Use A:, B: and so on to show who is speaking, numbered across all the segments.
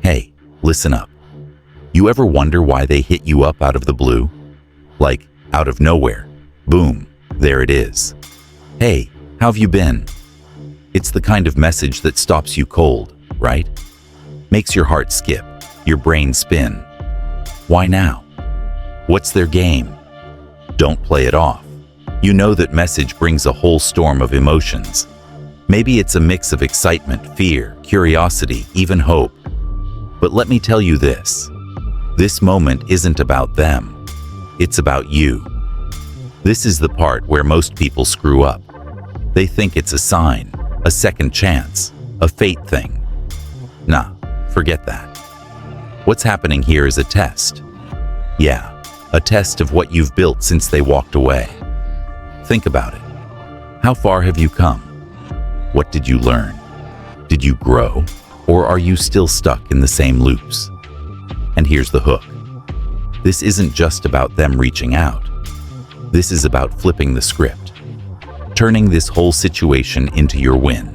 A: Hey, listen up. You ever wonder why they hit you up out of the blue? Like, out of nowhere. Boom, there it is. Hey, how have you been? It's the kind of message that stops you cold, right? Makes your heart skip, your brain spin. Why now? What's their game? Don't play it off. You know that message brings a whole storm of emotions. Maybe it's a mix of excitement, fear, curiosity, even hope. But let me tell you this. This moment isn't about them. It's about you. This is the part where most people screw up. They think it's a sign, a second chance, a fate thing. Nah, forget that. What's happening here is a test. Yeah, a test of what you've built since they walked away. Think about it. How far have you come? What did you learn? Did you grow? Or are you still stuck in the same loops? And here's the hook. This isn't just about them reaching out. This is about flipping the script, turning this whole situation into your win.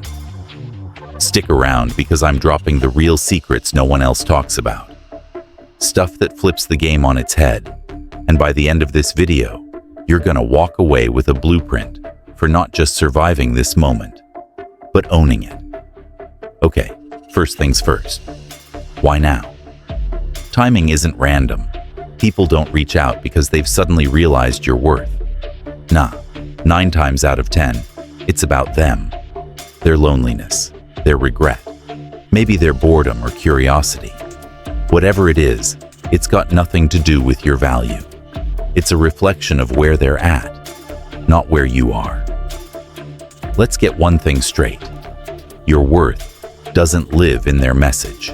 A: Stick around because I'm dropping the real secrets no one else talks about. Stuff that flips the game on its head. And by the end of this video, you're gonna walk away with a blueprint for not just surviving this moment, but owning it. Okay, first things first. Why now? Timing isn't random. People don't reach out because they've suddenly realized your worth. Nah, 9 times out of 10, it's about them. Their loneliness, their regret, maybe their boredom or curiosity. Whatever it is, it's got nothing to do with your value. It's a reflection of where they're at, not where you are. Let's get one thing straight. Your worth doesn't live in their message.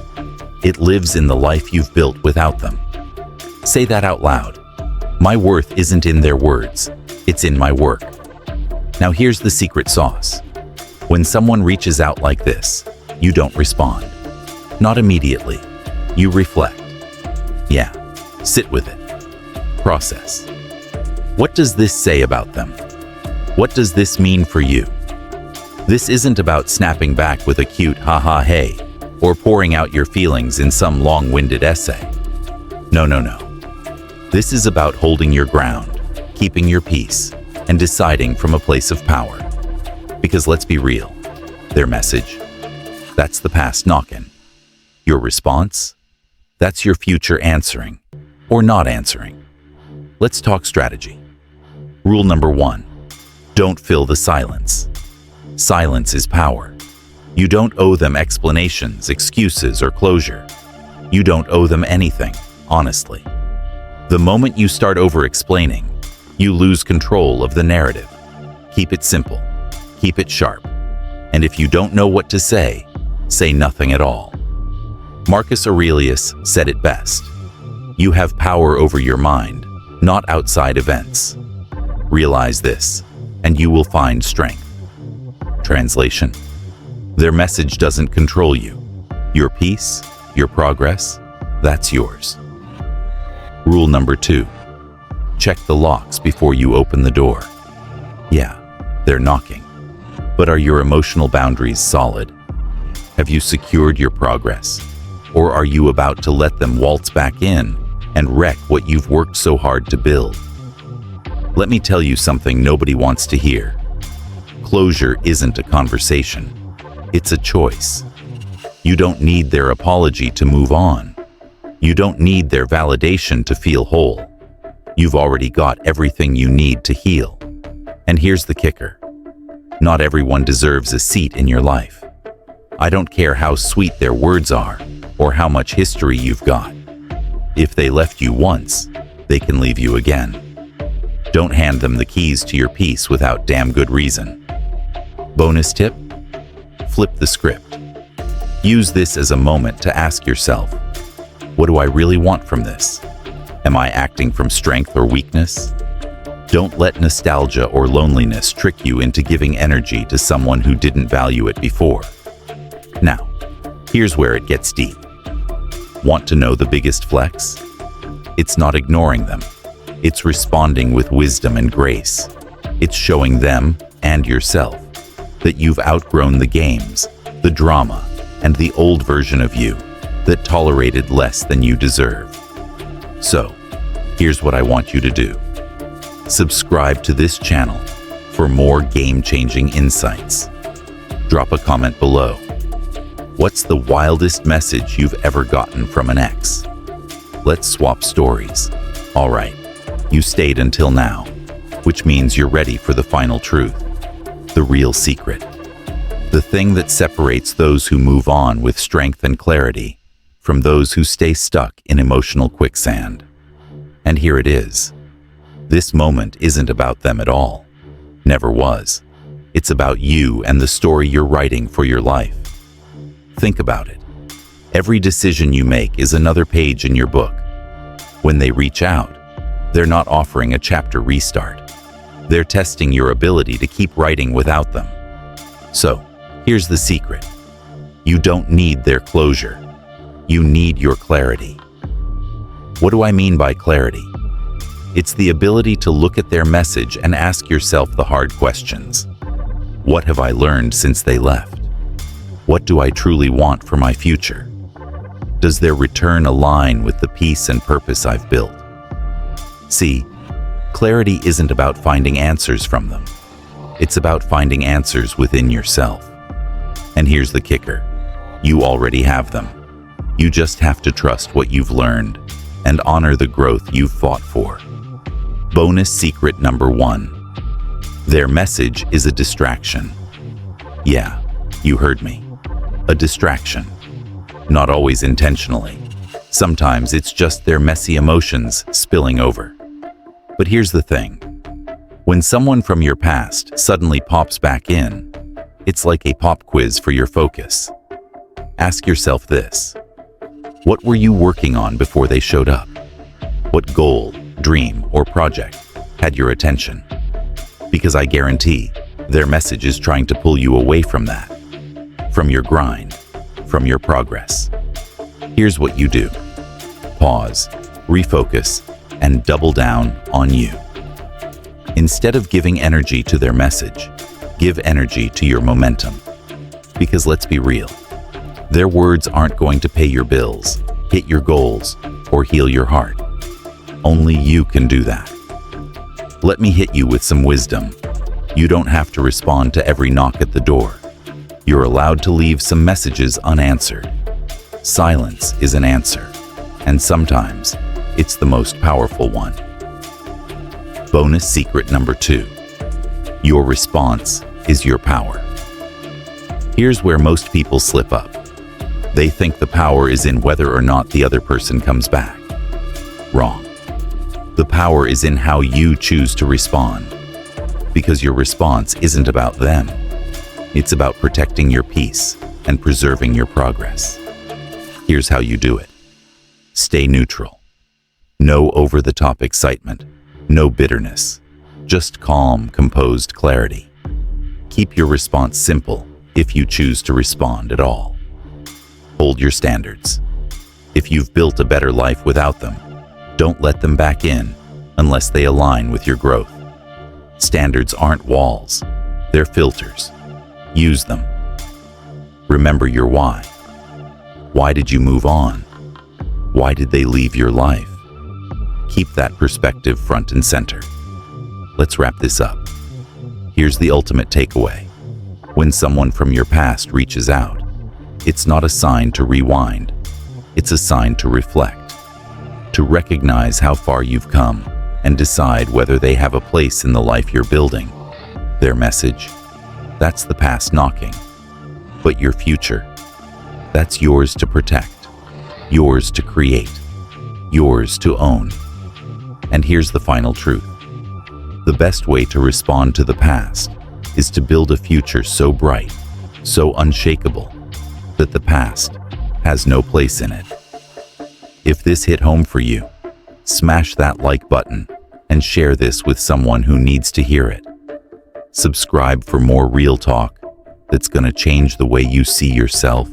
A: It lives in the life you've built without them. Say that out loud. My worth isn't in their words, it's in my work. Now here's the secret sauce. When someone reaches out like this, you don't respond. Not immediately. You reflect. Yeah, sit with it. Process. What does this say about them? What does this mean for you? This isn't about snapping back with a cute haha hey, or pouring out your feelings in some long-winded essay. No. This is about holding your ground, keeping your peace, and deciding from a place of power. Because let's be real, their message, that's the past knocking. Your response, that's your future answering, or not answering. Let's talk strategy. Rule number 1, don't fill the silence. Silence is power. You don't owe them explanations, excuses, or closure. You don't owe them anything, honestly. The moment you start over-explaining, you lose control of the narrative. Keep it simple. Keep it sharp. And if you don't know what to say nothing at all. Marcus Aurelius said it best. You have power over your mind, not outside events. Realize this, and you will find strength. Translation. Their message doesn't control you. Your peace, your progress, that's yours. Rule number 2. Check the locks before you open the door. Yeah, they're knocking. But are your emotional boundaries solid? Have you secured your progress? Or are you about to let them waltz back in and wreck what you've worked so hard to build? Let me tell you something nobody wants to hear. Closure isn't a conversation. It's a choice. You don't need their apology to move on. You don't need their validation to feel whole. You've already got everything you need to heal. And here's the kicker. Not everyone deserves a seat in your life. I don't care how sweet their words are or how much history you've got. If they left you once, they can leave you again. Don't hand them the keys to your peace without damn good reason. Bonus tip? Flip the script. Use this as a moment to ask yourself, what do I really want from this? Am I acting from strength or weakness? Don't let nostalgia or loneliness trick you into giving energy to someone who didn't value it before. Now, here's where it gets deep. Want to know the biggest flex? It's not ignoring them. It's responding with wisdom and grace. It's showing them and yourself that you've outgrown the games, the drama, and the old version of you. that tolerated less than you deserve. So, here's what I want you to do. Subscribe to this channel for more game-changing insights. Drop a comment below. What's the wildest message you've ever gotten from an ex? Let's swap stories. All right, you stayed until now, which means you're ready for the final truth, the real secret. The thing that separates those who move on with strength and clarity from those who stay stuck in emotional quicksand. And here it is. This moment isn't about them at all. Never was. It's about you and the story you're writing for your life. Think about it. Every decision you make is another page in your book. When they reach out, they're not offering a chapter restart. They're testing your ability to keep writing without them. So, here's the secret. You don't need their closure. You need your clarity. What do I mean by clarity? It's the ability to look at their message and ask yourself the hard questions. What have I learned since they left? What do I truly want for my future? Does their return align with the peace and purpose I've built? See, clarity isn't about finding answers from them. It's about finding answers within yourself. And here's the kicker. You already have them. You just have to trust what you've learned and honor the growth you've fought for. Bonus secret number 1. Their message is a distraction. Yeah, you heard me. A distraction. Not always intentionally. Sometimes it's just their messy emotions spilling over. But here's the thing. When someone from your past suddenly pops back in, it's like a pop quiz for your focus. Ask yourself this. What were you working on before they showed up? What goal, dream, or project had your attention? Because I guarantee their message is trying to pull you away from that, from your grind, from your progress. Here's what you do. Pause, refocus, and double down on you. Instead of giving energy to their message, give energy to your momentum. Because let's be real, their words aren't going to pay your bills, hit your goals, or heal your heart. Only you can do that. Let me hit you with some wisdom. You don't have to respond to every knock at the door. You're allowed to leave some messages unanswered. Silence is an answer, and sometimes it's the most powerful one. Bonus secret number 2. Your response is your power. Here's where most people slip up. They think the power is in whether or not the other person comes back. Wrong. The power is in how you choose to respond. Because your response isn't about them. It's about protecting your peace and preserving your progress. Here's how you do it. Stay neutral. No over-the-top excitement. No bitterness. Just calm, composed clarity. Keep your response simple if you choose to respond at all. Hold your standards. If you've built a better life without them, don't let them back in unless they align with your growth. Standards aren't walls, they're filters. Use them. Remember your why. Why did you move on? Why did they leave your life? Keep that perspective front and center. Let's wrap this up. Here's the ultimate takeaway. When someone from your past reaches out, it's not a sign to rewind. It's a sign to reflect, to recognize how far you've come and decide whether they have a place in the life you're building. Their message, that's the past knocking. But your future, that's yours to protect, yours to create, yours to own. And here's the final truth. The best way to respond to the past is to build a future so bright, so unshakable, that the past has no place in it. If this hit home for you, smash that like button and share this with someone who needs to hear it. Subscribe for more real talk that's going to change the way you see yourself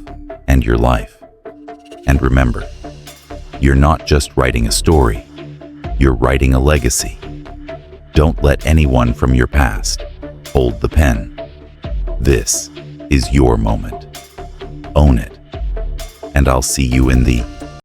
A: and your life. And remember, you're not just writing a story, you're writing a legacy. Don't let anyone from your past hold the pen. This is your moment. Own it. and I'll see you in the